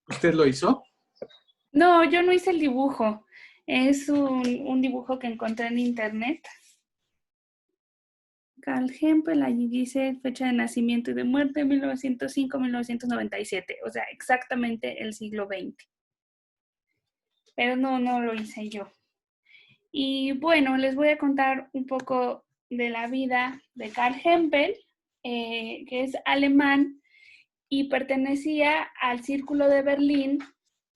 ¿Usted lo hizo? No, yo no hice el dibujo. Es un dibujo que encontré en internet. Carl Hempel, allí dice fecha de nacimiento y de muerte, 1905-1997. O sea, exactamente el siglo XX. Pero no lo hice yo. Y bueno, les voy a contar un poco de la vida de Carl Hempel, que es alemán y pertenecía al Círculo de Berlín,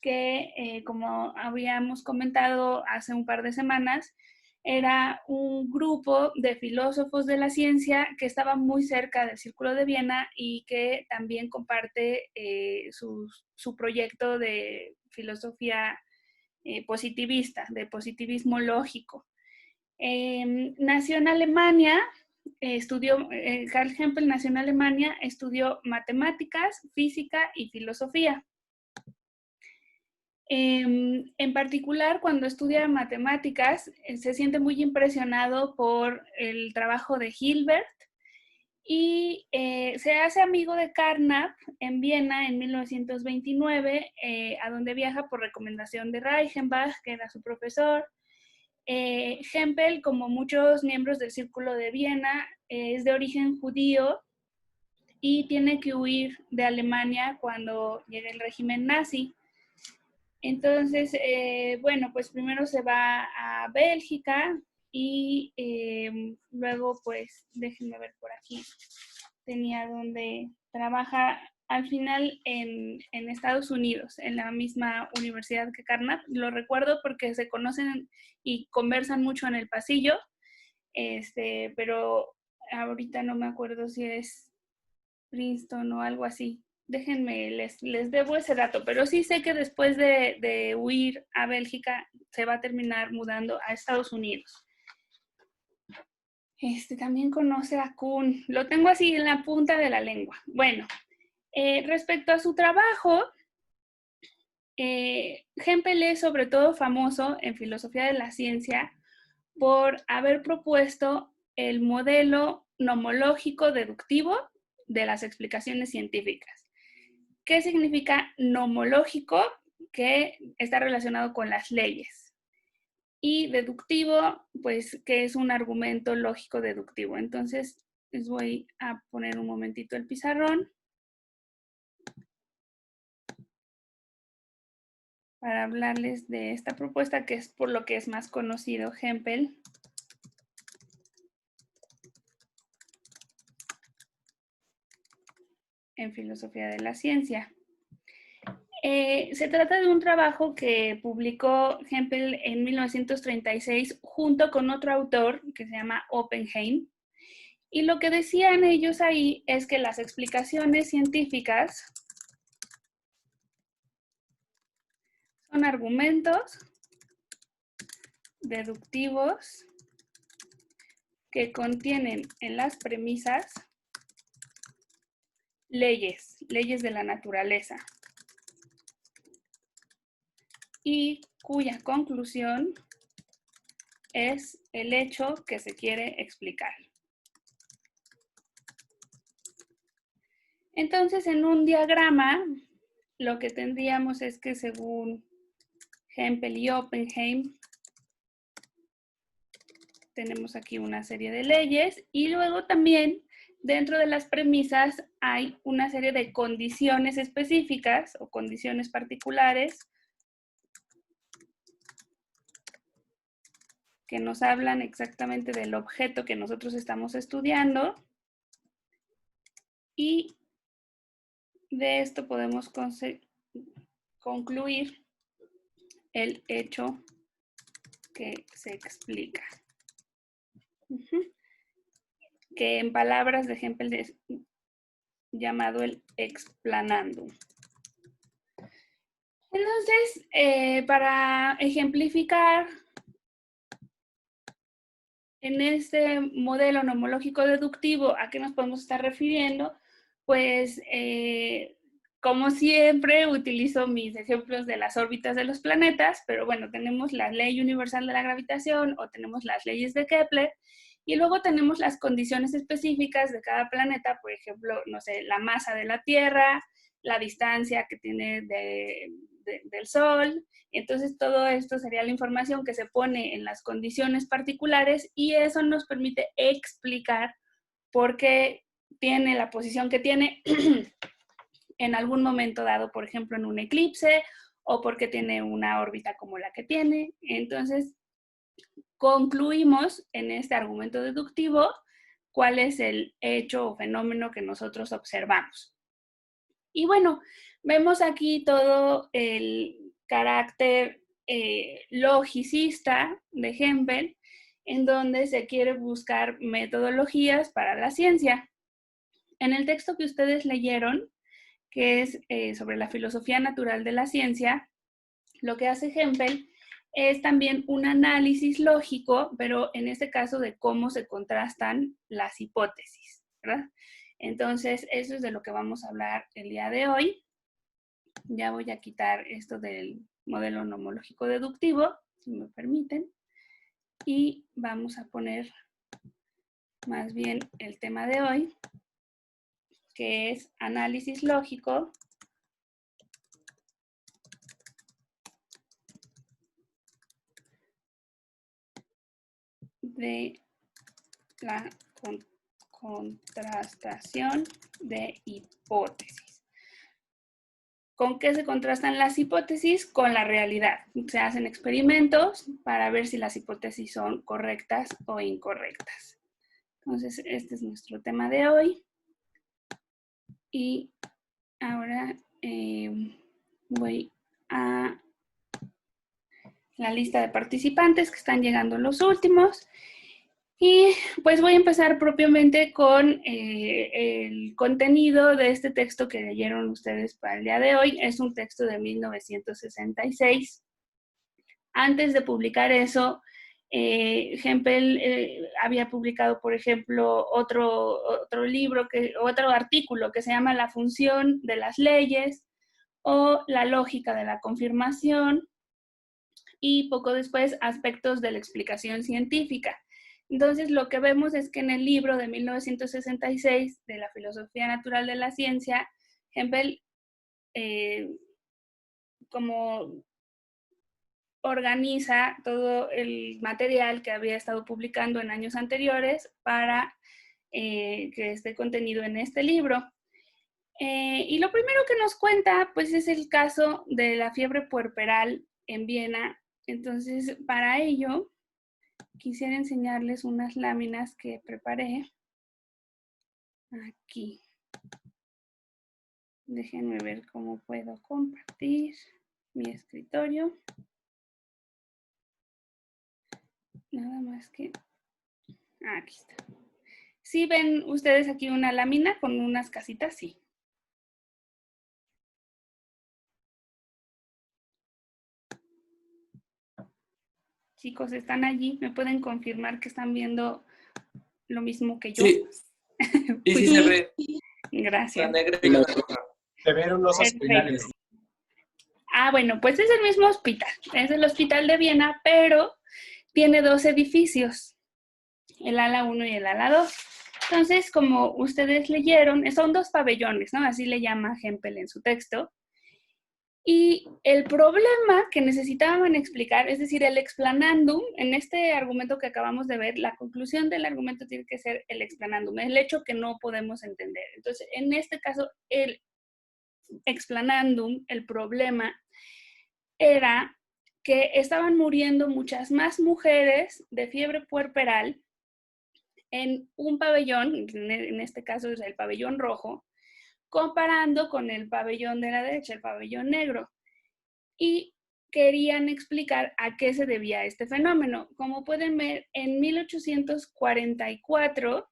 que como habíamos comentado hace un par de semanas, era un grupo de filósofos de la ciencia que estaba muy cerca del Círculo de Viena y que también comparte su proyecto de filosofía positivista, de positivismo lógico. Nació en Alemania, Carl Hempel nació en Alemania, estudió matemáticas, física y filosofía. En particular, cuando estudia matemáticas, se siente muy impresionado por el trabajo de Hilbert y se hace amigo de Carnap en Viena en 1929, a donde viaja por recomendación de Reichenbach, que era su profesor. Hempel, como muchos miembros del Círculo de Viena, es de origen judío y tiene que huir de Alemania cuando llega el régimen nazi. Entonces, bueno, pues primero se va a Bélgica y luego, pues, déjenme ver por aquí, tenía donde trabaja al final en Estados Unidos, en la misma universidad que Carnap. Lo recuerdo porque se conocen y conversan mucho en el pasillo, pero ahorita no me acuerdo si es Princeton o algo así. Déjenme, les debo ese dato, pero sí sé que después de huir a Bélgica se va a terminar mudando a Estados Unidos. También conoce a Kuhn, lo tengo así en la punta de la lengua. Bueno, respecto a su trabajo, Hempel es sobre todo famoso en filosofía de la ciencia por haber propuesto el modelo nomológico deductivo de las explicaciones científicas. ¿Qué significa nomológico? Que está relacionado con las leyes. Y deductivo, pues que es un argumento lógico deductivo. Entonces, les voy a poner un momentito el pizarrón para hablarles de esta propuesta, que es por lo que es más conocido Hempel. En filosofía de la ciencia. Se trata de un trabajo que publicó Hempel en 1936 junto con otro autor que se llama Oppenheim. Y lo que decían ellos ahí es que las explicaciones científicas son argumentos deductivos que contienen en las premisas leyes de la naturaleza, y cuya conclusión es el hecho que se quiere explicar. Entonces, en un diagrama, lo que tendríamos es que según Hempel y Oppenheim, tenemos aquí una serie de leyes y luego también dentro de las premisas hay una serie de condiciones específicas o condiciones particulares que nos hablan exactamente del objeto que nosotros estamos estudiando, y de esto podemos concluir el hecho que se explica. Que en palabras de Hempel es llamado el explanandum. Entonces, para ejemplificar en este modelo nomológico deductivo a qué nos podemos estar refiriendo, pues como siempre utilizo mis ejemplos de las órbitas de los planetas, pero bueno, tenemos la ley universal de la gravitación o tenemos las leyes de Kepler y luego tenemos las condiciones específicas de cada planeta, por ejemplo, no sé, la masa de la Tierra, la distancia que tiene del Sol. Entonces, todo esto sería la información que se pone en las condiciones particulares y eso nos permite explicar por qué tiene la posición que tiene en algún momento dado, por ejemplo, en un eclipse, o porque tiene una órbita como la que tiene. Entonces, concluimos en este argumento deductivo cuál es el hecho o fenómeno que nosotros observamos. Y bueno, vemos aquí todo el carácter logicista de Hempel, en donde se quiere buscar metodologías para la ciencia. En el texto que ustedes leyeron, que es sobre la filosofía natural de la ciencia, lo que hace Hempel es también un análisis lógico, pero en este caso de cómo se contrastan las hipótesis, ¿verdad? Entonces, eso es de lo que vamos a hablar el día de hoy. Ya voy a quitar esto del modelo nomológico deductivo, si me permiten, y vamos a poner más bien el tema de hoy, que es análisis lógico de la contrastación de hipótesis. ¿Con qué se contrastan las hipótesis? Con la realidad. Se hacen experimentos para ver si las hipótesis son correctas o incorrectas. Entonces, este es nuestro tema de hoy. Y ahora voy a la lista de participantes que están llegando los últimos. Y pues voy a empezar propiamente con el contenido de este texto que leyeron ustedes para el día de hoy. Es un texto de 1966. Antes de publicar eso, Hempel había publicado, por ejemplo, otro libro, otro artículo que se llama La función de las leyes o La lógica de la confirmación, y poco después Aspectos de la explicación científica. Entonces, lo que vemos es que en el libro de 1966 de la filosofía natural de la ciencia, Hempel como organiza todo el material que había estado publicando en años anteriores para que esté contenido en este libro. Y lo primero que nos cuenta, pues, es el caso de la fiebre puerperal en Viena. Entonces, para ello, quisiera enseñarles unas láminas que preparé aquí. Déjenme ver cómo puedo compartir mi escritorio. Nada más que... aquí está. ¿Sí ven ustedes aquí una lámina con unas casitas? Sí. Chicos, ¿están allí? ¿Me pueden confirmar que están viendo lo mismo que yo? Sí, Pues, sí se ve. Gracias. La negra y la roja. Se ven unos hospitales. Ah, bueno, pues es el mismo hospital. Es el Hospital de Viena, pero tiene dos edificios, el ala 1 y el ala 2. Entonces, como ustedes leyeron, son dos pabellones, ¿no? Así le llama Hempel en su texto. Y el problema que necesitaban explicar, es decir, el explanandum, en este argumento que acabamos de ver, la conclusión del argumento tiene que ser el explanandum, el hecho que no podemos entender. Entonces, en este caso, el explanandum, el problema, era que estaban muriendo muchas más mujeres de fiebre puerperal en un pabellón, en este caso es el pabellón rojo, comparando con el pabellón de la derecha, el pabellón negro. Y querían explicar a qué se debía este fenómeno. Como pueden ver, en 1844,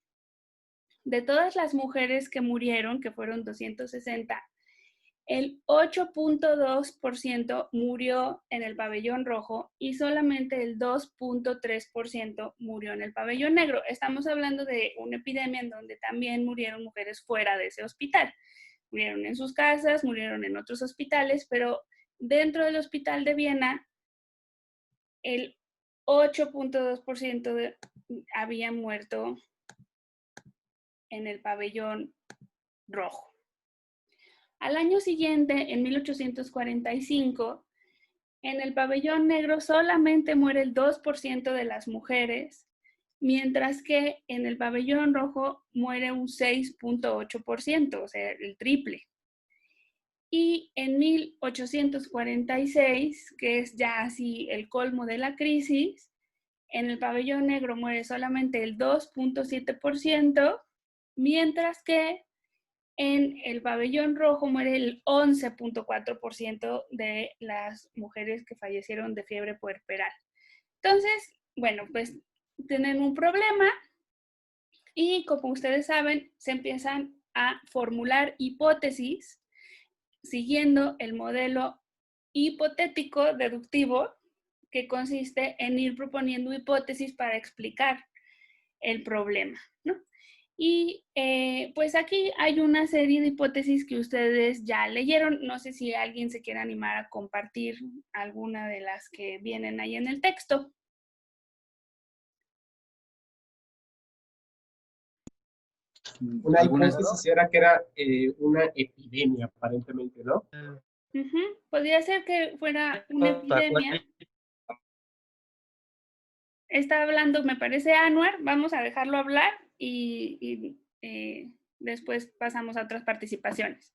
de todas las mujeres que murieron, que fueron 260, el 8.2% murió en el pabellón rojo y solamente el 2.3% murió en el pabellón negro. Estamos hablando de una epidemia en donde también murieron mujeres fuera de ese hospital. Murieron en sus casas, murieron en otros hospitales, pero dentro del hospital de Viena, el 8.2% había muerto en el pabellón rojo. Al año siguiente, en 1845, en el pabellón negro solamente muere el 2% de las mujeres, mientras que en el pabellón rojo muere un 6.8%, o sea, el triple. Y en 1846, que es ya así el colmo de la crisis, en el pabellón negro muere solamente el 2.7%, mientras que en el pabellón rojo muere el 11.4% de las mujeres que fallecieron de fiebre puerperal. Entonces, bueno, pues tienen un problema y como ustedes saben, se empiezan a formular hipótesis siguiendo el modelo hipotético deductivo, que consiste en ir proponiendo hipótesis para explicar el problema, ¿no? Y pues aquí hay una serie de hipótesis que ustedes ya leyeron. No sé si alguien se quiere animar a compartir alguna de las que vienen ahí en el texto. Una hipótesis era que era una epidemia, aparentemente, ¿no? Podría ser que fuera una epidemia. Está hablando, me parece, Anwar. Vamos a dejarlo hablar y después pasamos a otras participaciones.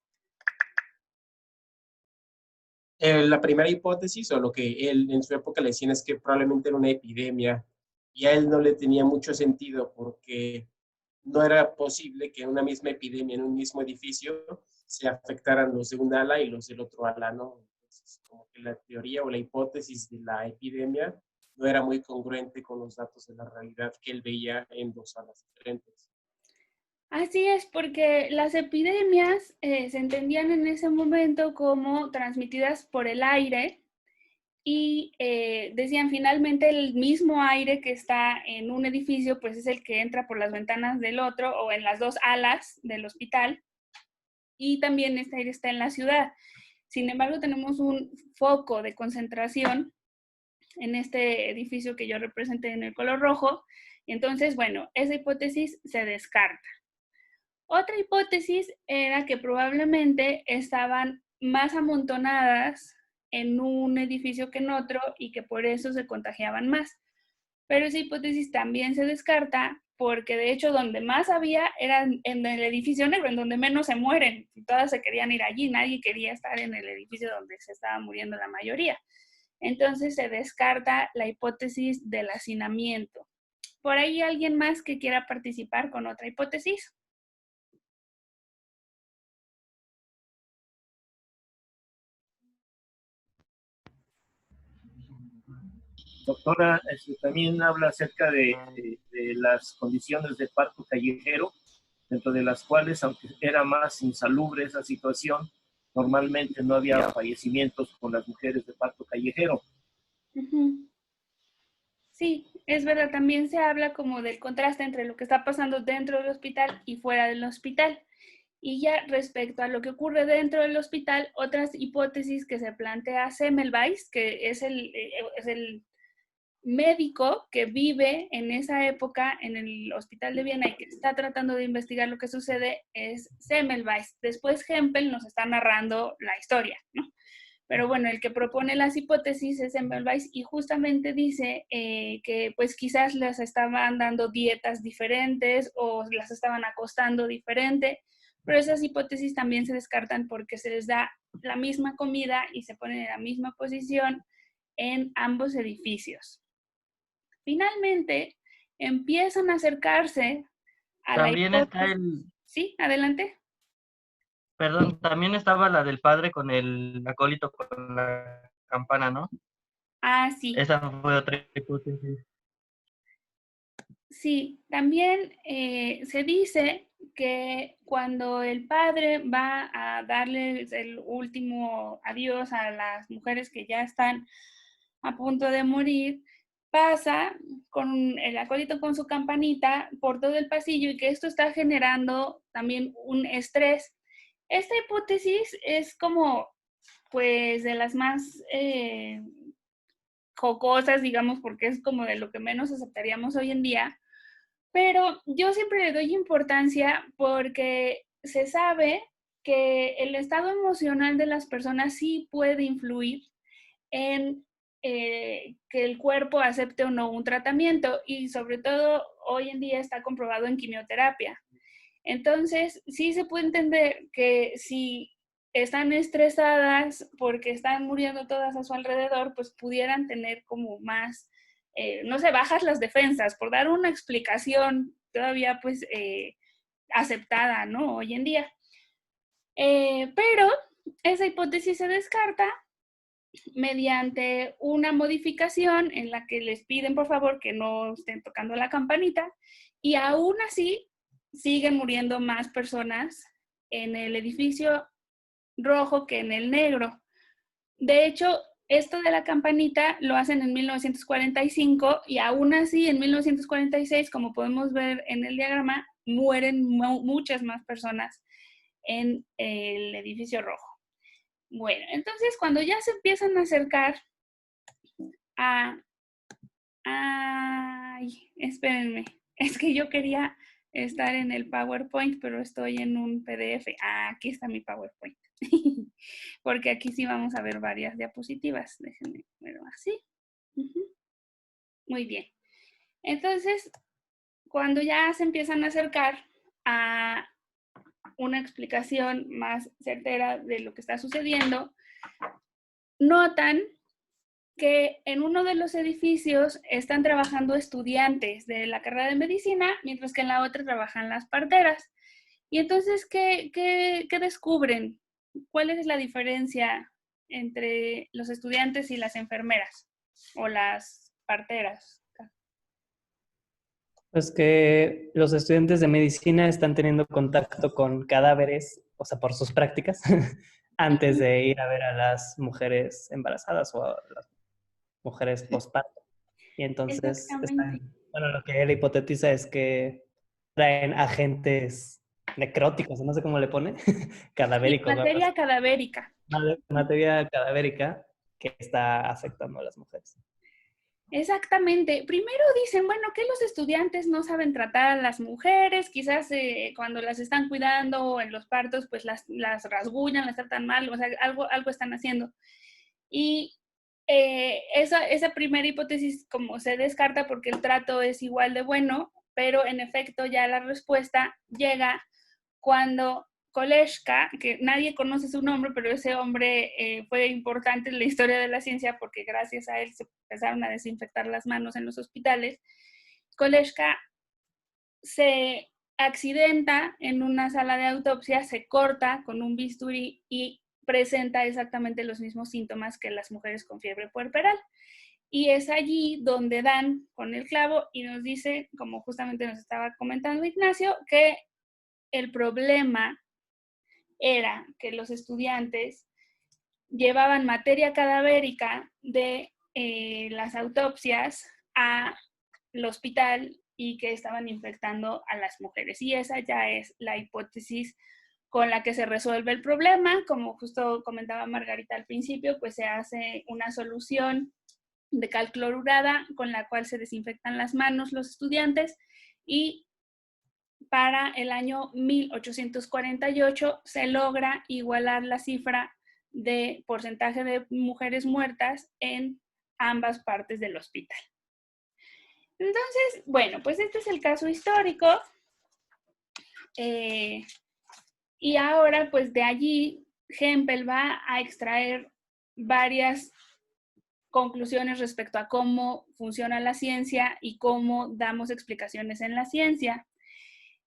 La primera hipótesis, o lo que él en su época le decían, es que probablemente era una epidemia, y a él no le tenía mucho sentido porque no era posible que en una misma epidemia, en un mismo edificio, se afectaran los de un ala y los del otro ala, ¿no? Entonces, como que la teoría o la hipótesis de la epidemia no era muy congruente con los datos de la realidad que él veía en dos alas diferentes. Así es, porque las epidemias se entendían en ese momento como transmitidas por el aire y decían finalmente el mismo aire que está en un edificio, pues es el que entra por las ventanas del otro o en las dos alas del hospital, y también este aire está en la ciudad. Sin embargo, tenemos un foco de concentración en este edificio que yo representé en el color rojo, y entonces, bueno, esa hipótesis se descarta. Otra hipótesis era que probablemente estaban más amontonadas en un edificio que en otro y que por eso se contagiaban más. Pero esa hipótesis también se descarta porque de hecho donde más había era en el edificio negro, en donde menos se mueren. Y todas se querían ir allí, nadie quería estar en el edificio donde se estaba muriendo la mayoría. Entonces se descarta la hipótesis del hacinamiento. ¿Por ahí alguien más que quiera participar con otra hipótesis? Doctora, también habla acerca de las condiciones de parto callejero, dentro de las cuales, aunque era más insalubre esa situación, normalmente no había fallecimientos con las mujeres de parto callejero. Sí, es verdad, también se habla como del contraste entre lo que está pasando dentro del hospital y fuera del hospital. Y ya respecto a lo que ocurre dentro del hospital, otras hipótesis que se plantea Semmelweis, que es el médico que vive en esa época en el hospital de Viena y que está tratando de investigar lo que sucede, es Semmelweis. Después Hempel nos está narrando la historia, ¿no? Pero bueno, el que propone las hipótesis es Semmelweis y justamente dice que pues quizás les estaban dando dietas diferentes o las estaban acostando diferente, pero esas hipótesis también se descartan porque se les da la misma comida y se ponen en la misma posición en ambos edificios. Finalmente, empiezan a acercarse a la También hipótesis. está el, Sí, adelante. perdón, también estaba la del padre con el acólito con la campana, ¿no? Ah, sí. Esa fue otra hipótesis. Sí, también se dice que cuando el padre va a darles el último adiós a las mujeres que ya están a punto de morir, pasa con el acólito con su campanita por todo el pasillo y que esto está generando también un estrés. Esta hipótesis es como, pues, de las más jocosas, digamos, porque es como de lo que menos aceptaríamos hoy en día, pero yo siempre le doy importancia porque se sabe que el estado emocional de las personas sí puede influir en que el cuerpo acepte o no un tratamiento, y sobre todo hoy en día está comprobado en quimioterapia. Entonces, sí se puede entender que si están estresadas porque están muriendo todas a su alrededor, pues pudieran tener como más, no sé, bajas las defensas, por dar una explicación todavía pues aceptada, ¿no? Hoy en día. Pero esa hipótesis se descarta mediante una modificación en la que les piden por favor que no estén tocando la campanita, y aún así siguen muriendo más personas en el edificio rojo que en el negro. De hecho, esto de la campanita lo hacen en 1945 y aún así en 1946, como podemos ver en el diagrama, mueren muchas más personas en el edificio rojo. Bueno, entonces cuando ya se empiezan a acercar a... Ay, espérenme, es que yo quería estar en el PowerPoint, pero estoy en un PDF. Ah, aquí está mi PowerPoint. Porque aquí sí vamos a ver varias diapositivas. Déjenme verlo así. Muy bien. Entonces, cuando ya se empiezan a acercar a una explicación más certera de lo que está sucediendo, notan que en uno de los edificios están trabajando estudiantes de la carrera de medicina, mientras que en la otra trabajan las parteras. Y entonces, ¿qué descubren? ¿Cuál es la diferencia entre los estudiantes y las enfermeras o las parteras? Pues que los estudiantes de medicina están teniendo contacto con cadáveres, o sea, por sus prácticas, antes de ir a ver a las mujeres embarazadas o a las mujeres postparto. Y entonces, bueno, lo que él hipotetiza es que traen agentes necróticos, no sé cómo le pone, cadavéricos. Materia cadavérica. Materia cadavérica que está afectando a las mujeres. Exactamente. Primero dicen, bueno, que los estudiantes no saben tratar a las mujeres, quizás cuando las están cuidando en los partos, pues las rasguñan, las tratan mal, o sea, algo están haciendo. Y esa primera hipótesis como se descarta porque el trato es igual de bueno, pero en efecto ya la respuesta llega cuando Koleshka, que nadie conoce su nombre, pero ese hombre fue importante en la historia de la ciencia porque gracias a él se empezaron a desinfectar las manos en los hospitales. Koleshka se accidenta en una sala de autopsia, se corta con un bisturí y presenta exactamente los mismos síntomas que las mujeres con fiebre puerperal. Y es allí donde dan con el clavo y nos dice, como justamente nos estaba comentando Ignacio, que el problema era que los estudiantes llevaban materia cadavérica de las autopsias al hospital y que estaban infectando a las mujeres. Y esa ya es la hipótesis con la que se resuelve el problema. Como justo comentaba Margarita al principio, pues se hace una solución de cal clorurada con la cual se desinfectan las manos los estudiantes, y para el año 1848 se logra igualar la cifra de porcentaje de mujeres muertas en ambas partes del hospital. Entonces, bueno, pues este es el caso histórico. Y ahora, pues de allí, Hempel va a extraer varias conclusiones respecto a cómo funciona la ciencia y cómo damos explicaciones en la ciencia.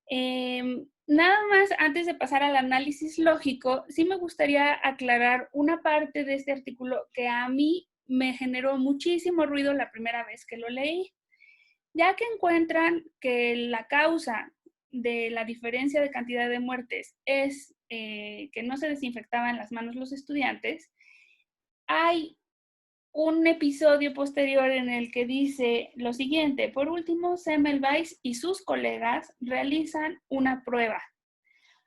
Nada más, antes de pasar al análisis lógico, sí me gustaría aclarar una parte de este artículo que a mí me generó muchísimo ruido la primera vez que lo leí, ya que encuentran que la causa de la diferencia de cantidad de muertes es que no se desinfectaban las manos los estudiantes. Hay un episodio posterior en el que dice lo siguiente: por último, Semmelweis y sus colegas realizan una prueba.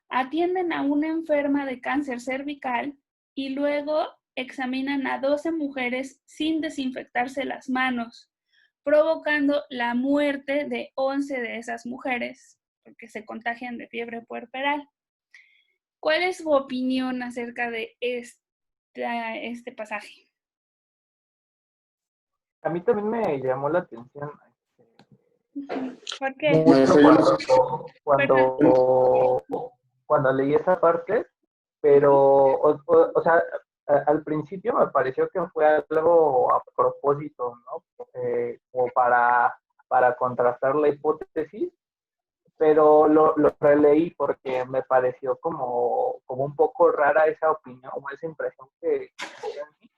Atienden a una enferma de cáncer cervical y luego examinan a 12 mujeres sin desinfectarse las manos, provocando la muerte de 11 de esas mujeres porque se contagian de fiebre puerperal. ¿Cuál es su opinión acerca de este pasaje? A mí también me llamó la atención ¿Por qué? mucho cuando leí esa parte, pero, o sea, al principio me pareció que fue algo a propósito, ¿no? Como para contrastar la hipótesis, pero lo releí porque me pareció como un poco rara esa opinión, o esa impresión que tuve en mí.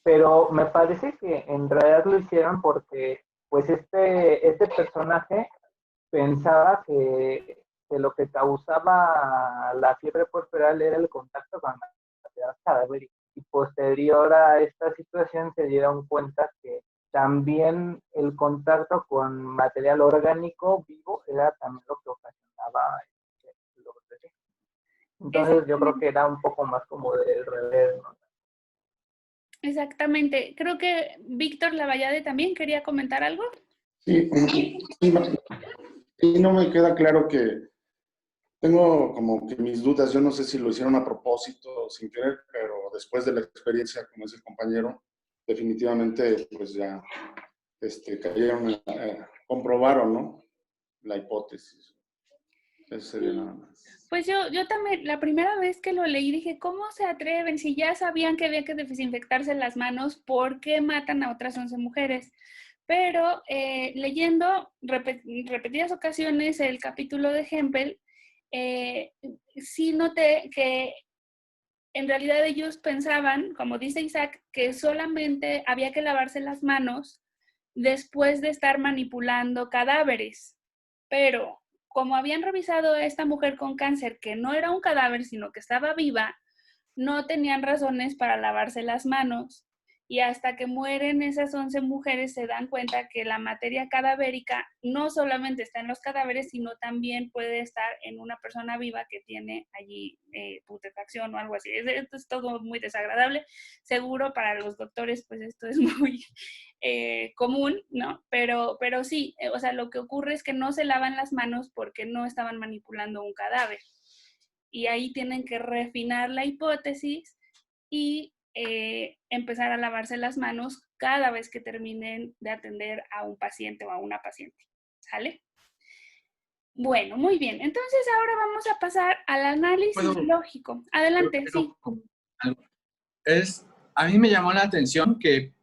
Pero me parece que en realidad lo hicieron porque pues este personaje pensaba que lo que causaba la fiebre puerperal era el contacto con material cadavérico. Y posterior a esta situación se dieron cuenta que también el contacto con material orgánico vivo era también lo que ocasionaba los desechos. Entonces yo creo que era un poco más como del revés, ¿no? Exactamente. Creo que Víctor Lavallade también quería comentar algo. Sí, no me queda claro que tengo como que mis dudas. Yo no sé si lo hicieron a propósito o sin querer, pero después de la experiencia, como es el compañero, definitivamente pues ya cayeron, comprobaron, ¿no? La hipótesis. Eso sería nada más. Pues yo también, la primera vez que lo leí dije, ¿cómo se atreven? Si ya sabían que había que desinfectarse las manos, ¿por qué matan a otras 11 mujeres? Pero leyendo repetidas ocasiones el capítulo de Hempel, sí noté que en realidad ellos pensaban, como dice Isaac, que solamente había que lavarse las manos después de estar manipulando cadáveres. Pero como habían revisado a esta mujer con cáncer, que no era un cadáver, sino que estaba viva, no tenían razones para lavarse las manos. Y hasta que mueren esas 11 mujeres se dan cuenta que la materia cadavérica no solamente está en los cadáveres, sino también puede estar en una persona viva que tiene allí putrefacción o algo así. Esto es todo muy desagradable. Seguro para los doctores pues esto es muy común, ¿no? Pero sí, o sea, lo que ocurre es que no se lavan las manos porque no estaban manipulando un cadáver. Y ahí tienen que refinar la hipótesis y empezar a lavarse las manos cada vez que terminen de atender a un paciente o a una paciente. ¿Sale? Bueno, muy bien. Entonces ahora vamos a pasar al análisis lógico. Adelante, sí. A mí me llamó la atención que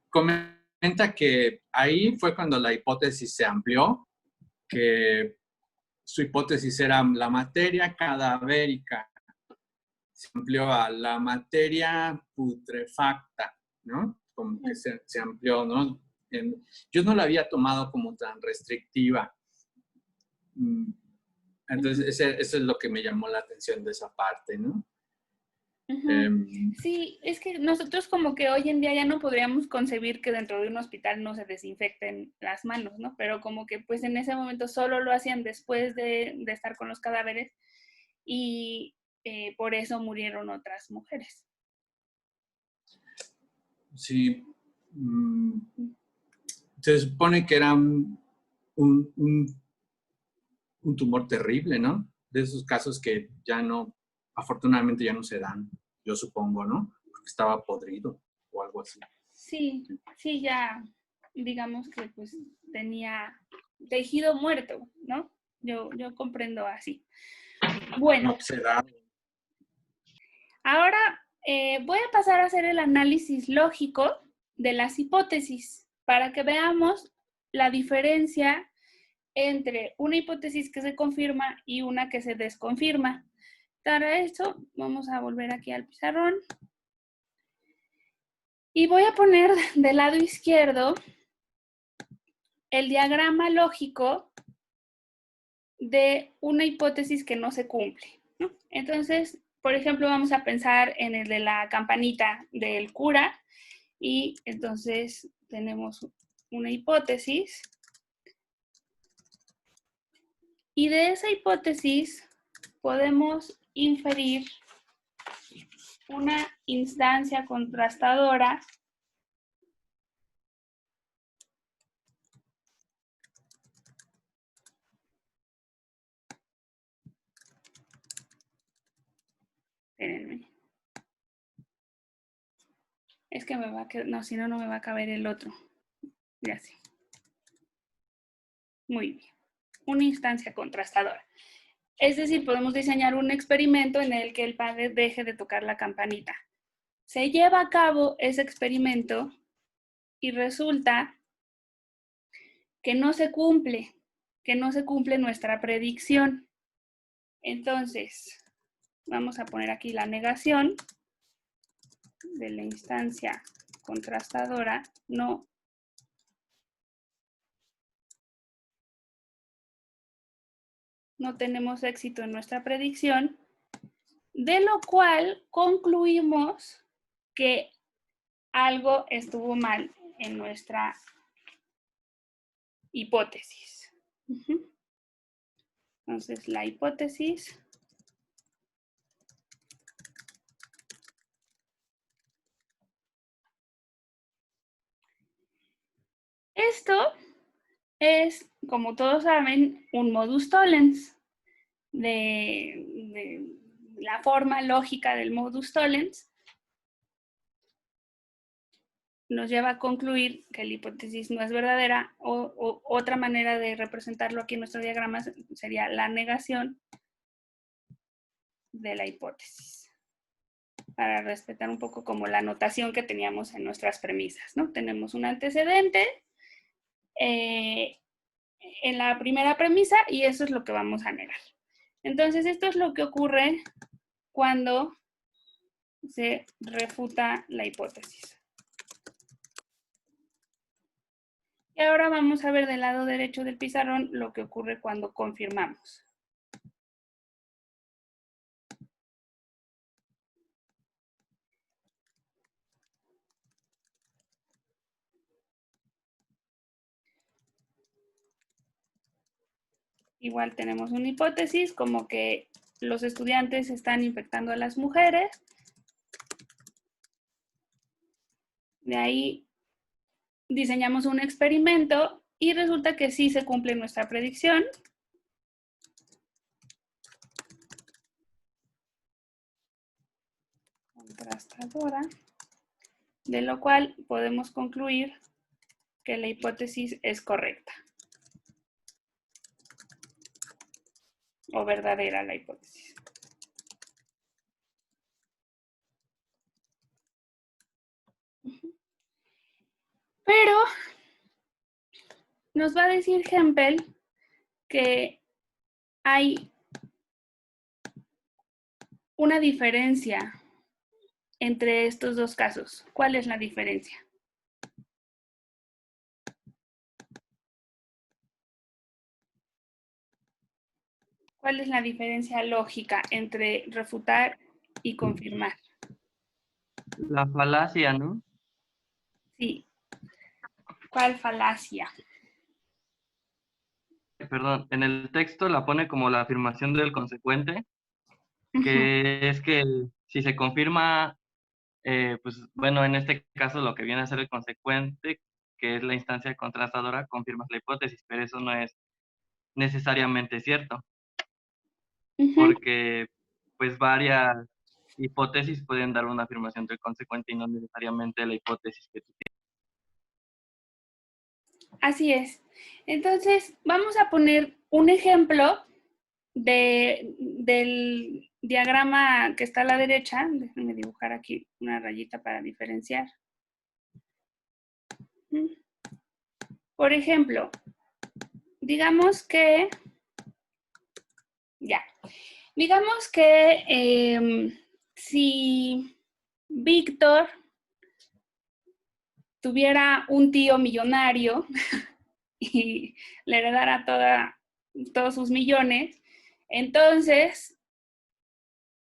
comenta que ahí fue cuando la hipótesis se amplió, que su hipótesis era la materia cadavérica, se amplió a la materia putrefacta, ¿no? Como que se amplió, ¿no? Yo no la había tomado como tan restrictiva. Entonces, eso es lo que me llamó la atención de esa parte, ¿no? Sí, es que nosotros como que hoy en día ya no podríamos concebir que dentro de un hospital no se desinfecten las manos, ¿no? Pero como que pues en ese momento solo lo hacían después de estar con los cadáveres y por eso murieron otras mujeres. Sí. Se supone que era un tumor terrible, ¿no? De esos casos que ya no, afortunadamente ya no se dan, yo supongo, ¿no? Porque estaba podrido o algo así. Sí, ya digamos que pues tenía tejido muerto, ¿no? Yo comprendo así. Bueno. Oxidado. Ahora voy a pasar a hacer el análisis lógico de las hipótesis para que veamos la diferencia entre una hipótesis que se confirma y una que se desconfirma. Para eso vamos a volver aquí al pizarrón y voy a poner del lado izquierdo el diagrama lógico de una hipótesis que no se cumple, ¿no? Entonces, por ejemplo, vamos a pensar en el de la campanita del cura y entonces tenemos una hipótesis y de esa hipótesis podemos inferir una instancia contrastadora Espérenme. Es que me va a quedar, no, si no, no me va a caber el otro. Ya sí. Muy bien. Una instancia contrastadora. Es decir, podemos diseñar un experimento en el que el padre deje de tocar la campanita. Se lleva a cabo ese experimento y resulta que no se cumple nuestra predicción. Entonces, vamos a poner aquí la negación de la instancia contrastadora. No tenemos éxito en nuestra predicción, de lo cual concluimos que algo estuvo mal en nuestra hipótesis. Entonces, la hipótesis esto es, como todos saben, un modus tollens. De la forma lógica del modus tollens nos lleva a concluir que la hipótesis no es verdadera, o otra manera de representarlo aquí en nuestro diagrama sería la negación de la hipótesis, para respetar un poco como la notación que teníamos en nuestras premisas, ¿no? Tenemos un antecedente en la primera premisa y eso es lo que vamos a negar. Entonces, esto es lo que ocurre cuando se refuta la hipótesis. Y ahora vamos a ver del lado derecho del pizarrón lo que ocurre cuando confirmamos. Igual tenemos una hipótesis como que los estudiantes están infectando a las mujeres. De ahí diseñamos un experimento y resulta que sí se cumple nuestra predicción. Contrastadora, de lo cual podemos concluir que la hipótesis es correcta. O verdadera la hipótesis. Pero nos va a decir Hempel que hay una diferencia entre estos dos casos. ¿Cuál es la diferencia? ¿Cuál es la diferencia lógica entre refutar y confirmar? La falacia, ¿no? Sí. ¿Cuál falacia? Perdón, en el texto la pone como la afirmación del consecuente, que es que si se confirma, pues bueno, en este caso lo que viene a ser el consecuente, que es la instancia contrastadora, confirmas la hipótesis, pero eso no es necesariamente cierto, porque pues varias hipótesis pueden dar una afirmación del consecuente y no necesariamente la hipótesis que tú tienes. Así es. Entonces, vamos a poner un ejemplo del diagrama que está a la derecha. Déjenme dibujar aquí una rayita para diferenciar. Por ejemplo, digamos que, si Víctor tuviera un tío millonario y le heredara todos sus millones, entonces,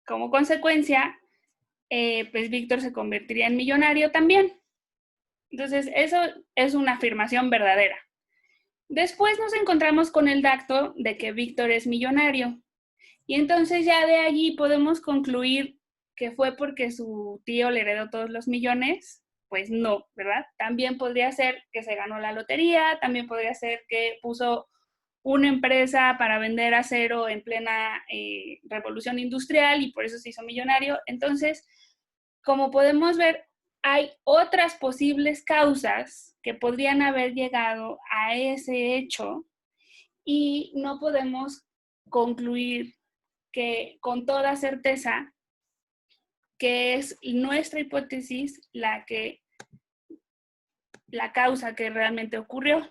como consecuencia, pues Víctor se convertiría en millonario también. Entonces, eso es una afirmación verdadera. Después nos encontramos con el dato de que Víctor es millonario. Y entonces ya de allí podemos concluir que fue porque su tío le heredó todos los millones. Pues no, ¿verdad? También podría ser que se ganó la lotería, también podría ser que puso una empresa para vender acero en plena revolución industrial y por eso se hizo millonario. Entonces, como podemos ver, hay otras posibles causas que podrían haber llegado a ese hecho y no podemos concluir que con toda certeza que es nuestra hipótesis la causa que realmente ocurrió.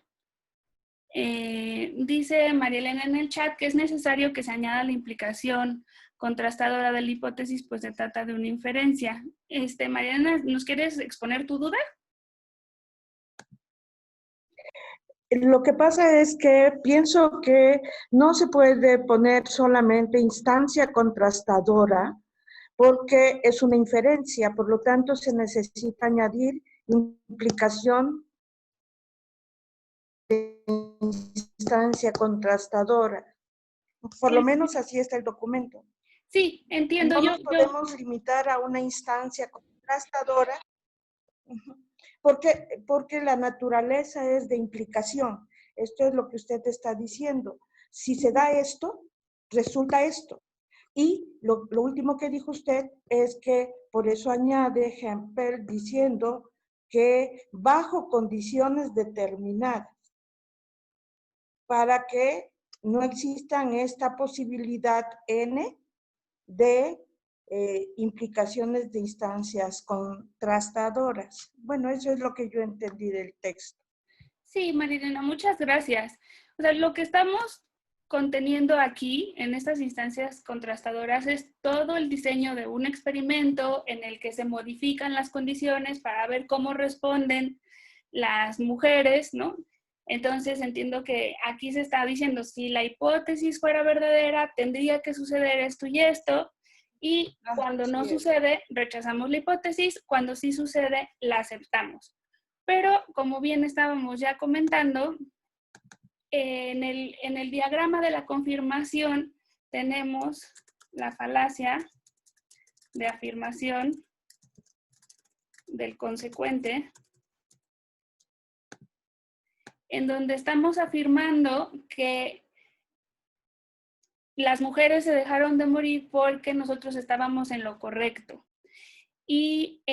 Dice María Elena en el chat que es necesario que se añada la implicación contrastadora de la hipótesis, pues se trata de una inferencia. María Elena, ¿nos quieres exponer tu duda? Lo que pasa es que pienso que no se puede poner solamente instancia contrastadora porque es una inferencia, por lo tanto se necesita añadir implicación de instancia contrastadora. Por lo menos así está el documento. Sí, entiendo. No nos podemos limitar a una instancia contrastadora porque la naturaleza es de implicación. Esto es lo que usted está diciendo. Si se da esto, resulta esto. Y lo último que dijo usted es que por eso añade Hempel diciendo que bajo condiciones determinadas, para que no existan esta posibilidad N de implicaciones de instancias contrastadoras. Bueno, eso es lo que yo entendí del texto. Sí, Marilena, muchas gracias. O sea, lo que estamos conteniendo aquí en estas instancias contrastadoras es todo el diseño de un experimento en el que se modifican las condiciones para ver cómo responden las mujeres, ¿no? Entonces entiendo que aquí se está diciendo, si la hipótesis fuera verdadera, tendría que suceder esto y esto, y cuando no sucede, rechazamos la hipótesis, cuando sí sucede, la aceptamos. Pero, como bien estábamos ya comentando, en el diagrama de la confirmación tenemos la falacia de afirmación del consecuente, en donde estamos afirmando que las mujeres se dejaron de morir porque nosotros estábamos en lo correcto. Y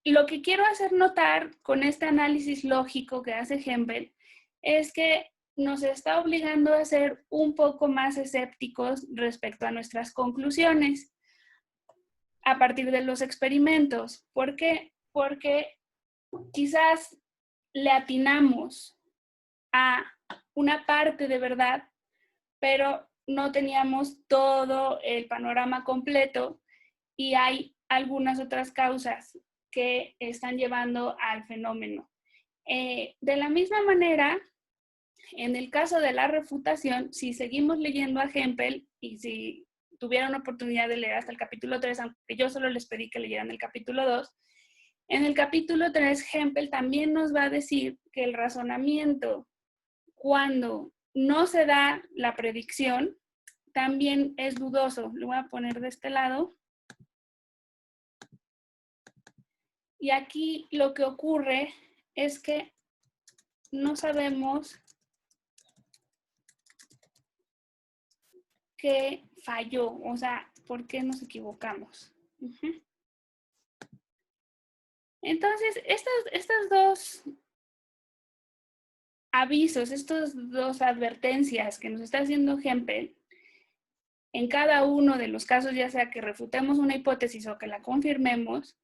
lo que quiero hacer notar con este análisis lógico que hace Hempel es que nos está obligando a ser un poco más escépticos respecto a nuestras conclusiones a partir de los experimentos. ¿Por qué? Porque quizás le atinamos a una parte de verdad, pero no teníamos todo el panorama completo y hay algunas otras causas que están llevando al fenómeno. De la misma manera, en el caso de la refutación, si seguimos leyendo a Hempel y si tuvieran oportunidad de leer hasta el capítulo 3, aunque yo solo les pedí que leyeran el capítulo 2, en el capítulo 3 Hempel también nos va a decir que el razonamiento, cuando no se da la predicción, también es dudoso. Lo voy a poner de este lado. Y aquí lo que ocurre es que no sabemos qué falló, o sea, por qué nos equivocamos. Entonces, estas dos avisos, estas dos advertencias que nos está haciendo Hempel, en cada uno de los casos, ya sea que refutemos una hipótesis o que la confirmemos,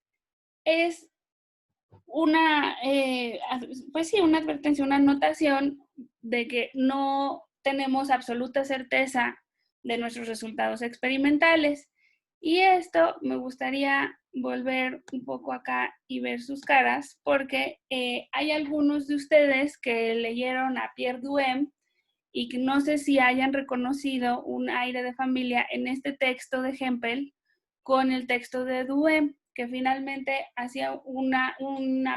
es una, pues sí, una advertencia, una anotación de que no tenemos absoluta certeza de nuestros resultados experimentales. Y esto me gustaría volver un poco acá y ver sus caras, porque hay algunos de ustedes que leyeron a Pierre Duhem y que no sé si hayan reconocido un aire de familia en este texto de Hempel con el texto de Duhem, que finalmente hacía una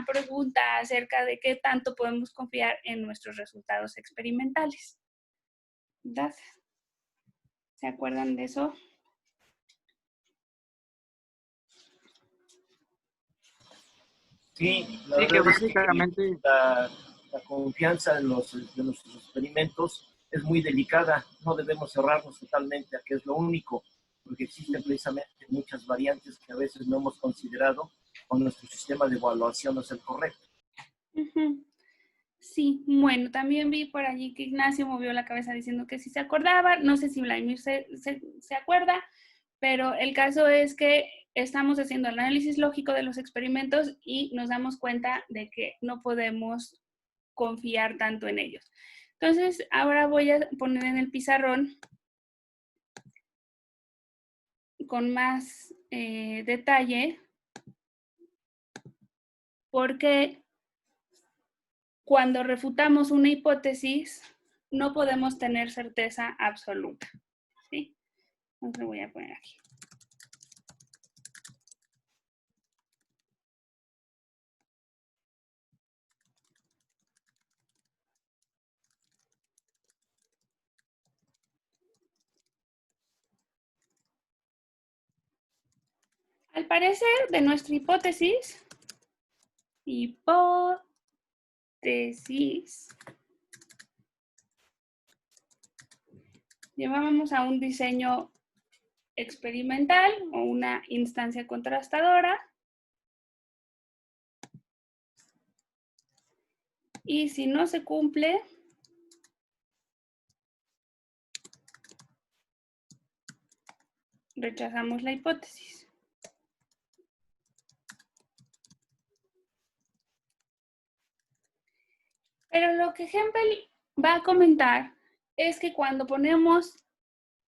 pregunta acerca de qué tanto podemos confiar en nuestros resultados experimentales. ¿Verdad? ¿Se acuerdan de eso? Sí, Sí, que básicamente la confianza de nuestros experimentos es muy delicada. No debemos cerrarnos totalmente a que es lo único, porque existen precisamente muchas variantes que a veces no hemos considerado o nuestro sistema de evaluación no es el correcto. Sí, bueno, también vi por allí que Ignacio movió la cabeza diciendo que sí se acordaba. No sé si Vladimir se acuerda, pero el caso es que estamos haciendo el análisis lógico de los experimentos y nos damos cuenta de que no podemos confiar tanto en ellos. Entonces, ahora voy a poner en el pizarrón con más detalle, porque cuando refutamos una hipótesis no podemos tener certeza absoluta, ¿sí? Entonces voy a poner aquí. Al parecer de nuestra hipótesis, llevábamos a un diseño experimental o una instancia contrastadora. Y si no se cumple, rechazamos la hipótesis. Pero lo que Hempel va a comentar es que cuando ponemos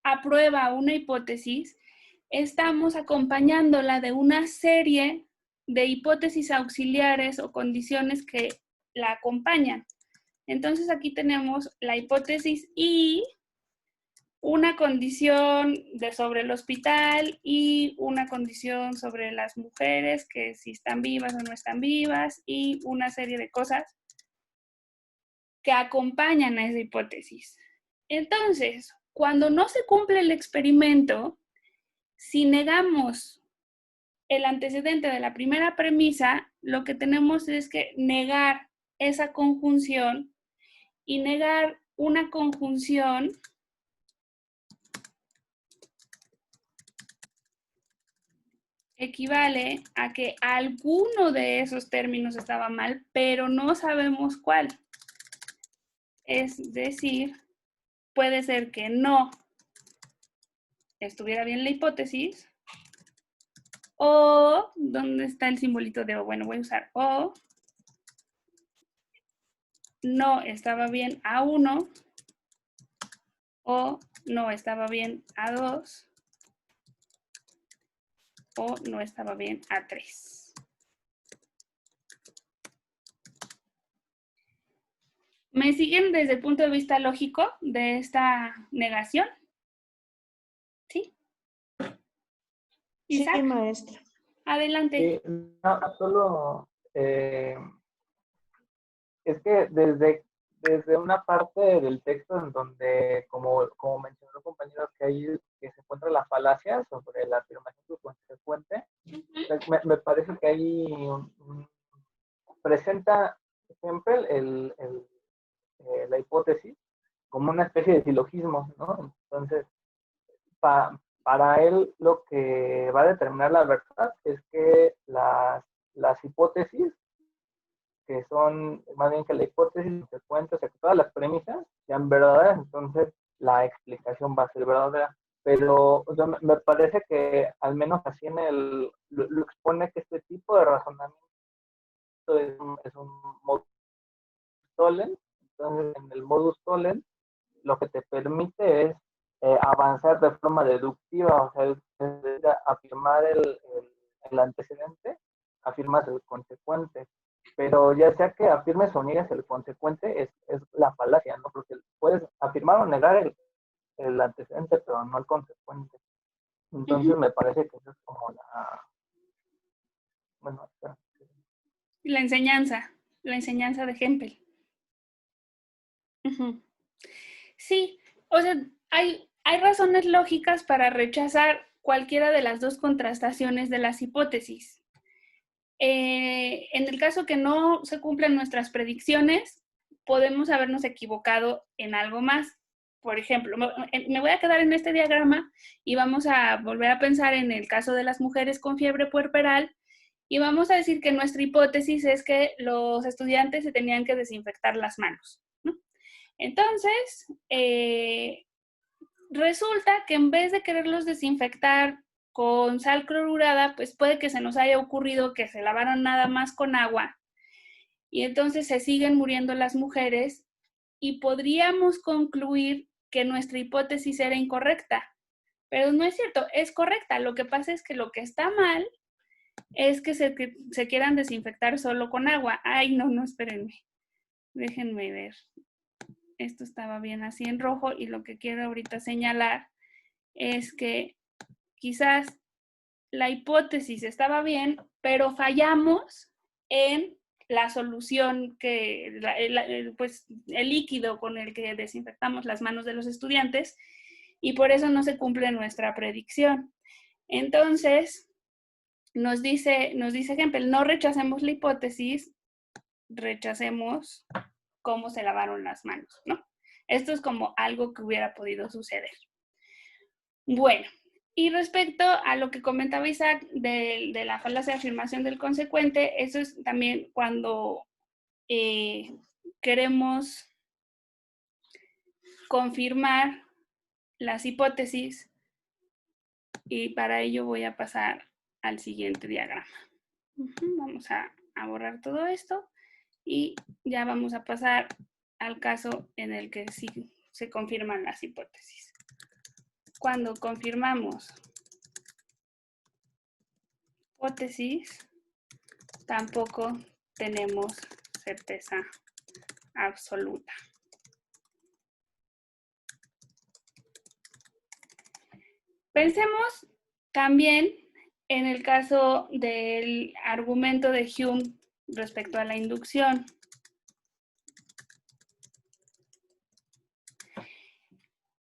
a prueba una hipótesis, estamos acompañándola de una serie de hipótesis auxiliares o condiciones que la acompañan. Entonces aquí tenemos la hipótesis I, una condición sobre el hospital y una condición sobre las mujeres, que si están vivas o no están vivas, y una serie de cosas que acompañan a esa hipótesis. Entonces, cuando no se cumple el experimento, si negamos el antecedente de la primera premisa, lo que tenemos es que negar esa conjunción, y negar una conjunción equivale a que alguno de esos términos estaba mal, pero no sabemos cuál. Es decir, puede ser que no estuviera bien la hipótesis, o, ¿dónde está el simbolito de O? Bueno, voy a usar O, no estaba bien A1, o no estaba bien A2, o no estaba bien A3. ¿Me siguen desde el punto de vista lógico de esta negación? ¿Sí? Isaac, Sí, maestra. adelante. No, solo es que desde una parte del texto en donde, como mencionó el compañero, que se encuentra la falacia sobre la afirmación subconsecuente, me parece que ahí presenta siempre la hipótesis como una especie de silogismo, ¿no? Entonces, para él lo que va a determinar la verdad es que las hipótesis, que son más bien que la hipótesis consecuente, o sea, que todas las premisas sean verdaderas, entonces la explicación va a ser verdadera. Pero o sea, me parece que al menos así lo expone, que este tipo de razonamiento es un modus tollens. Entonces, en el modus tollens, lo que te permite es avanzar de forma deductiva, o sea, es afirmar el antecedente, afirmas el consecuente. Pero ya sea que afirmes o niegues el consecuente, es la falacia, ¿no? Porque puedes afirmar o negar el antecedente, pero no el consecuente. Entonces me parece que eso es como bueno, La enseñanza de Hempel. Sí, o sea, hay razones lógicas para rechazar cualquiera de las dos contrastaciones de las hipótesis. En el caso que no se cumplan nuestras predicciones, podemos habernos equivocado en algo más. Por ejemplo, me voy a quedar en este diagrama y vamos a volver a pensar en el caso de las mujeres con fiebre puerperal y vamos a decir que nuestra hipótesis es que los estudiantes se tenían que desinfectar las manos, ¿no? Entonces, resulta que en vez de quererlos desinfectar con sal clorurada, pues puede que se nos haya ocurrido que se lavaron nada más con agua y entonces se siguen muriendo las mujeres y podríamos concluir que nuestra hipótesis era incorrecta. Pero no es cierto, es correcta. Lo que pasa es que lo que está mal es que se quieran desinfectar solo con agua. Ay, no, espérenme. Déjenme ver. Esto estaba bien así en rojo y lo que quiero ahorita señalar es que quizás la hipótesis estaba bien, pero fallamos en la solución pues el líquido con el que desinfectamos las manos de los estudiantes y por eso no se cumple nuestra predicción. Entonces, nos dice Hempel, no rechacemos la hipótesis, rechacemos cómo se lavaron las manos, ¿no? Esto es como algo que hubiera podido suceder. Bueno, y respecto a lo que comentaba Isaac de la falacia de afirmación del consecuente, eso es también cuando queremos confirmar las hipótesis y para ello voy a pasar al siguiente diagrama. Vamos a borrar todo esto y ya vamos a pasar al caso en el que sí se confirman las hipótesis. Cuando confirmamos hipótesis, tampoco tenemos certeza absoluta. Pensemos también en el caso del argumento de Hume respecto a la inducción.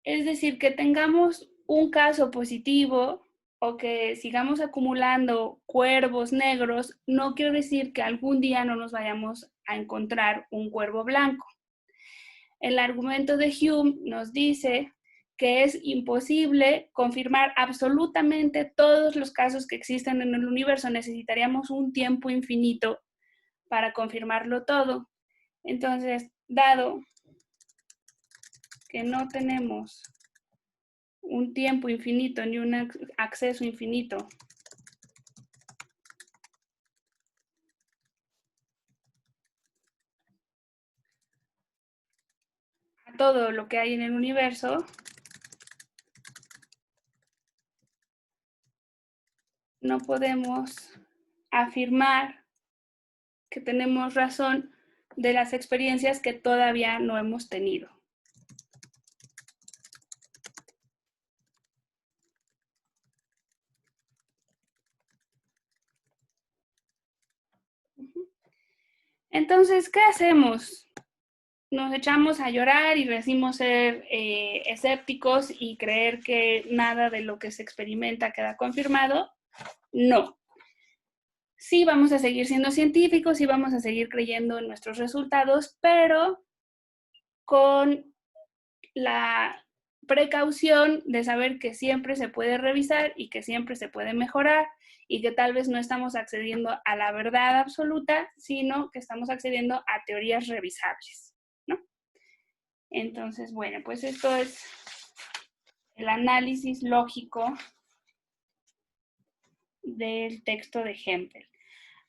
Es decir, que tengamos un caso positivo o que sigamos acumulando cuervos negros, no quiere decir que algún día no nos vayamos a encontrar un cuervo blanco. El argumento de Hume nos dice que es imposible confirmar absolutamente todos los casos que existen en el universo. Necesitaríamos un tiempo infinito para confirmarlo todo. Entonces, dado que no tenemos un tiempo infinito ni un acceso infinito a todo lo que hay en el universo, no podemos afirmar que tenemos razón de las experiencias que todavía no hemos tenido. Entonces, ¿qué hacemos? ¿Nos echamos a llorar y decimos ser escépticos y creer que nada de lo que se experimenta queda confirmado? No. Sí vamos a seguir siendo científicos, sí vamos a seguir creyendo en nuestros resultados, pero con la precaución de saber que siempre se puede revisar y que siempre se puede mejorar y que tal vez no estamos accediendo a la verdad absoluta, sino que estamos accediendo a teorías revisables, ¿no? Entonces, bueno, pues esto es el análisis lógico del texto de Hempel.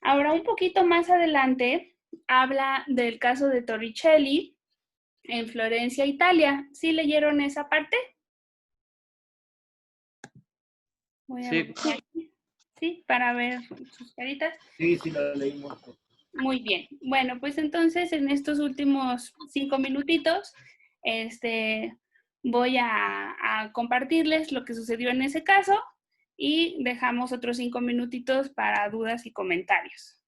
Ahora, un poquito más adelante, habla del caso de Torricelli en Florencia, Italia. ¿Sí leyeron esa parte? Voy a Sí. aquí. Sí, para ver sus caritas. Sí, la leímos. Muy bien. Bueno, pues entonces en estos últimos 5 minutitos, voy a compartirles lo que sucedió en ese caso y dejamos otros 5 minutitos para dudas y comentarios.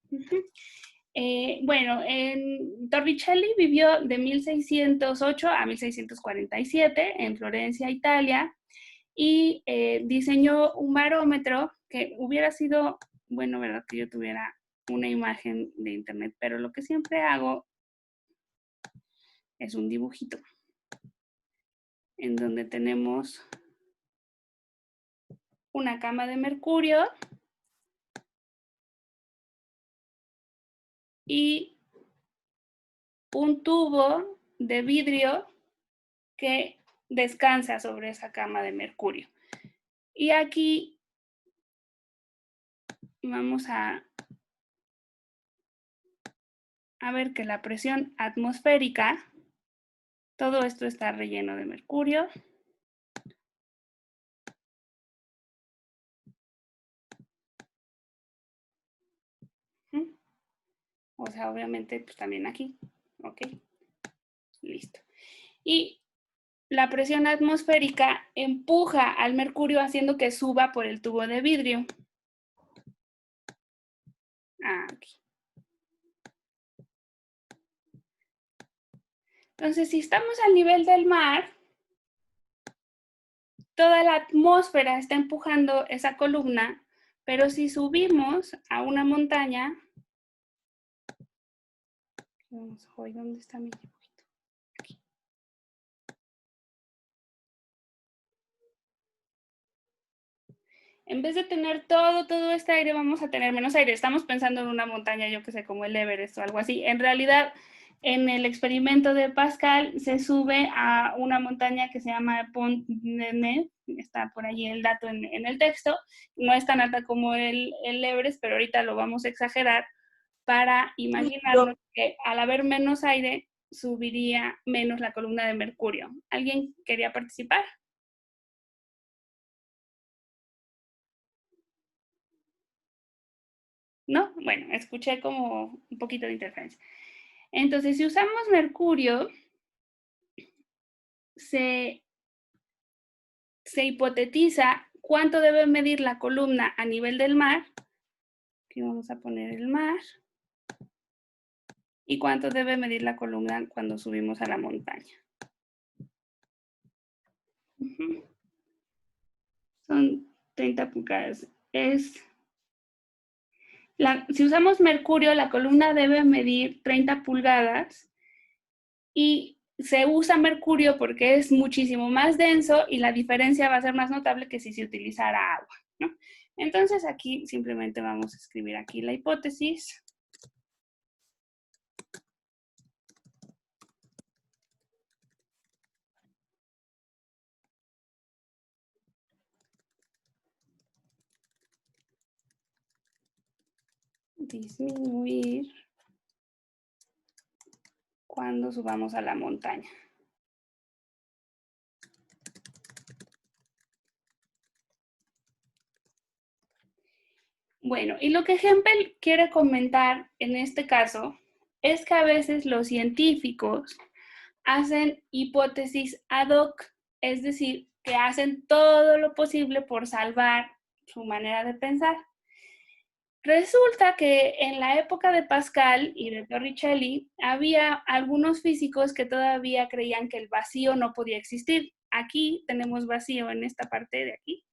Bueno, Torricelli vivió de 1608 a 1647 en Florencia, Italia, y diseñó un barómetro que hubiera sido, bueno, verdad que yo tuviera una imagen de internet, pero lo que siempre hago es un dibujito en donde tenemos una cama de mercurio y un tubo de vidrio que descansa sobre esa cama de mercurio. Y aquí vamos a ver que la presión atmosférica, todo esto está relleno de mercurio. O sea, obviamente, pues también aquí. Ok, listo. Y la presión atmosférica empuja al mercurio haciendo que suba por el tubo de vidrio. Aquí. Entonces, si estamos al nivel del mar, toda la atmósfera está empujando esa columna, pero si subimos a una montaña, vamos a ver, ¿dónde está mi dibujito? Aquí. En vez de tener todo este aire, vamos a tener menos aire. Estamos pensando en una montaña, yo que sé, como el Everest o algo así. En realidad, en el experimento de Pascal, se sube a una montaña que se llama Pont Neuf, está por allí el dato en el texto. No es tan alta como el Everest, pero ahorita lo vamos a exagerar para imaginarnos que al haber menos aire, subiría menos la columna de mercurio. ¿Alguien quería participar? ¿No? Bueno, escuché como un poquito de interferencia. Entonces, si usamos mercurio, se hipotetiza cuánto debe medir la columna a nivel del mar. Aquí vamos a poner el mar. Y cuánto debe medir la columna cuando subimos a la montaña. Son 30 pulgadas. Si usamos mercurio, la columna debe medir 30 pulgadas y se usa mercurio porque es muchísimo más denso y la diferencia va a ser más notable que si se utilizara agua, ¿no? Entonces aquí simplemente vamos a escribir aquí la hipótesis. Disminuir cuando subamos a la montaña. Bueno, y lo que Hempel quiere comentar en este caso es que a veces los científicos hacen hipótesis ad hoc, es decir, que hacen todo lo posible por salvar su manera de pensar. Resulta que en la época de Pascal y de Torricelli había algunos físicos que todavía creían que el vacío no podía existir. Aquí tenemos vacío en esta parte de aquí.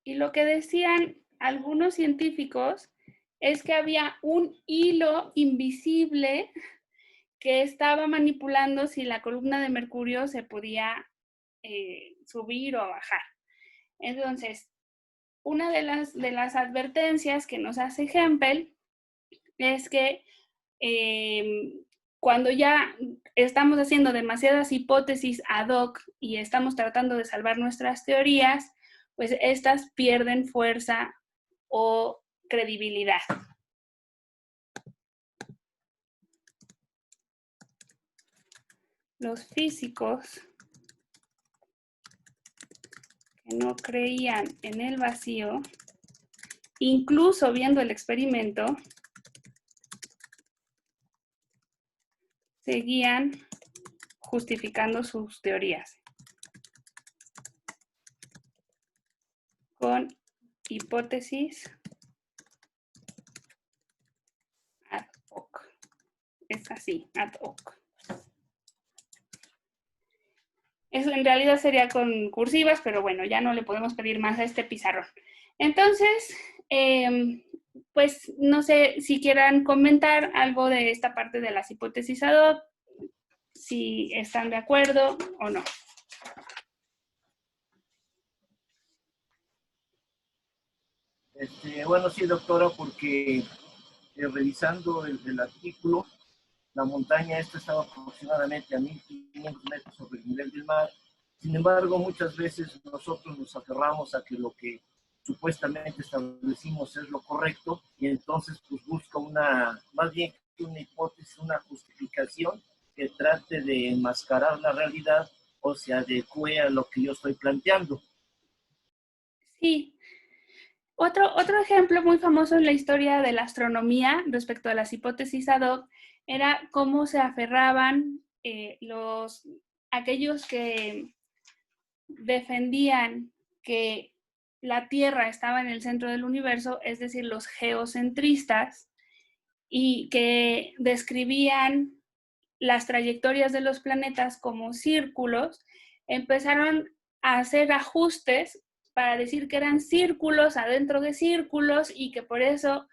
Y lo que decían algunos científicos es que había un hilo invisible que estaba manipulando si la columna de mercurio se podía subir o bajar. Entonces, una de las advertencias que nos hace Hempel es que cuando ya estamos haciendo demasiadas hipótesis ad hoc y estamos tratando de salvar nuestras teorías, pues estas pierden fuerza o credibilidad. Los físicos que no creían en el vacío, incluso viendo el experimento, seguían justificando sus teorías con hipótesis ad hoc. Es así, ad hoc. Eso en realidad sería con cursivas, pero bueno, ya no le podemos pedir más a este pizarrón. Entonces, pues no sé si quieran comentar algo de esta parte de las hipótesis ad hoc, si están de acuerdo o no. Bueno, sí, doctora, porque revisando el artículo, la montaña esta estaba aproximadamente a 1500 metros sobre el nivel del mar. Sin embargo, muchas veces nosotros nos aferramos a que lo que supuestamente establecimos es lo correcto y entonces pues busca más bien una hipótesis, una justificación que trate de enmascarar la realidad o se adecue a lo que yo estoy planteando. Sí. Otro ejemplo muy famoso en la historia de la astronomía respecto a las hipótesis ad hoc era cómo se aferraban aquellos que defendían que la Tierra estaba en el centro del universo, es decir, los geocentristas, y que describían las trayectorias de los planetas como círculos, empezaron a hacer ajustes para decir que eran círculos adentro de círculos y que por eso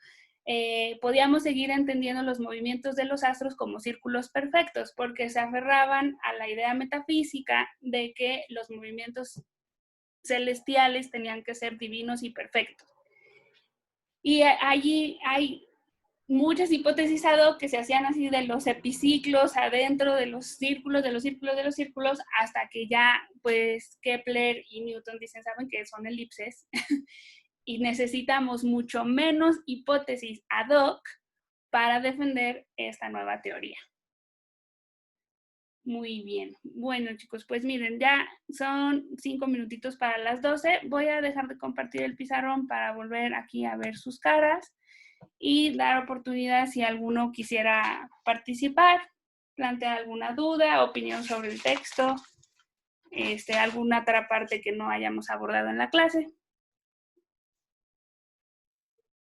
podíamos seguir entendiendo los movimientos de los astros como círculos perfectos, porque se aferraban a la idea metafísica de que los movimientos celestiales tenían que ser divinos y perfectos. Y allí hay muchas hipótesis ad hoc que se hacían así de los epiciclos adentro de los círculos, de los círculos, de los círculos, hasta que ya pues Kepler y Newton dicen, saben que son elipses y necesitamos mucho menos hipótesis ad hoc para defender esta nueva teoría. Muy bien. Bueno, chicos, pues miren, ya son 5 minutitos para las 12. Voy a dejar de compartir el pizarrón para volver aquí a ver sus caras y dar oportunidad si alguno quisiera participar, plantear alguna duda, opinión sobre el texto, alguna otra parte que no hayamos abordado en la clase.